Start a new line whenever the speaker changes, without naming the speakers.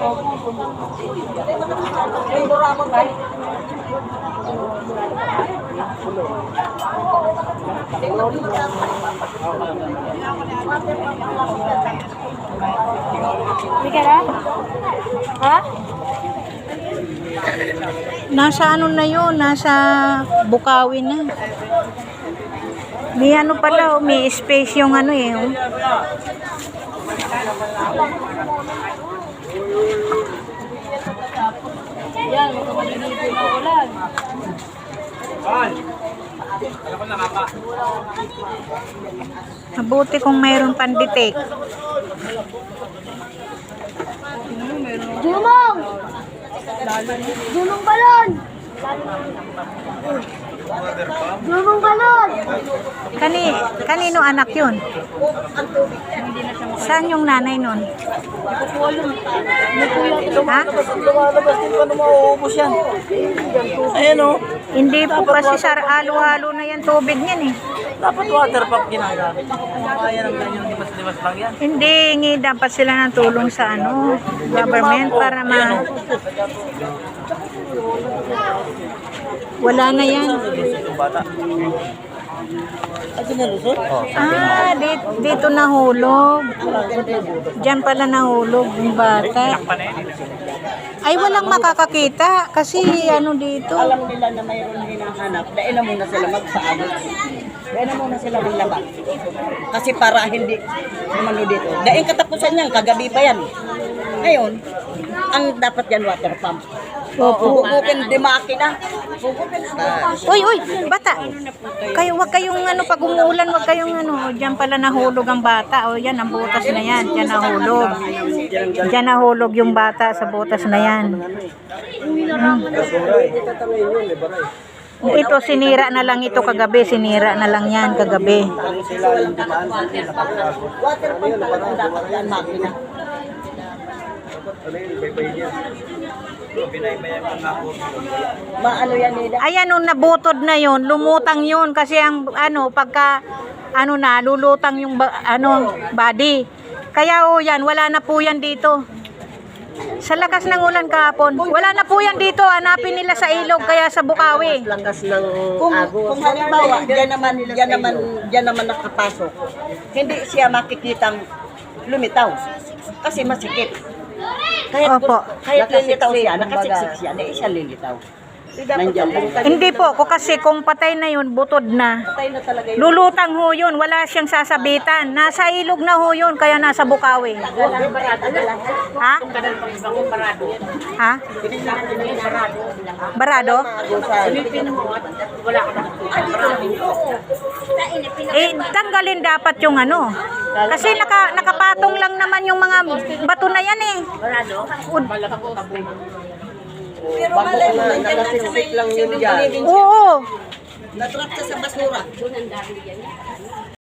Hindi ka na? Ha?
Nasa ano na yun, nasa Bukawi na. May ano pala, oh, may space yung ano eh. Oh.
Yan, magkamaliligo na ulan.
Mabuti kung mayroon panditik.
Jumong! Jumong balon! Jumong balon!
Kanino anak yun? Saan yung nanay nun? Ha?
Lumalabas din pa na mauubos yan. Ayan o.
Hindi po kasi halo-halo na yan tubig niyan eh.
Dapat water pump ginagamit. Kaya ng ganyan, limas-limas lang yan.
Hindi, hingi dapat sila ng tulong sa ano, government para wala na yan.
Yung bata. Ito nalusot?
Ah, dito nahulog. Diyan pala nahulog yung bata. Ay, walang makakakita kasi ano dito.
Alam nila na mayroon hinahanap, dahil na muna sila magpaabot. Dahil na muna sila maglabas. Kasi para hindi umano dito. Dahil katapusan niyan, kagabi pa yan. Ngayon, ang dapat yan water pump. Hugupin di makina. Hugupin na.
Uy, bata. Wag kayong ano, pag umuulan, wag kayong ano. Diyan pala nahulog ang bata. O yan, ang butas na yan. Diyan nahulog. Diyan nahulog yung bata sa butas na yan. Ito, sinira na lang ito kagabi. Sinira na lang yan kagabi.
Water pump talaga ang dapat yan makina. Maano yan nila?
Ayan, nung nabutod na yon, lumutang yun. Kasi ang ano, pagka ano na, lulutang yung body. Kaya yan, wala na po yan dito. Sa lakas ng ulan kahapon, wala na po yan dito. Hanapin nila sa ilog, kaya sa Bukawi.
Lakas ng agos. Kung halimbawa, diyan naman nakapasok, hindi siya makikitang lumitaw. Kasi masikip. Kahit lilitaw siya, nakasiksik siya, hindi siya lilitaw.
Hindi po, kasi kung patay na yun, butod na.
Patay na talaga yun.
Lulutang ho yun, wala siyang sasabitan. Nasa ilog na ho yun, kaya nasa Bukawi. Ha? Ha? Barado? Tanggalin dapat yung ano. Kasi nakapatong lang naman yung mga bato na yan eh.
Pero malay mo, nakasiksik lang yun dyan.
Oo.
Natrap siya sa basura.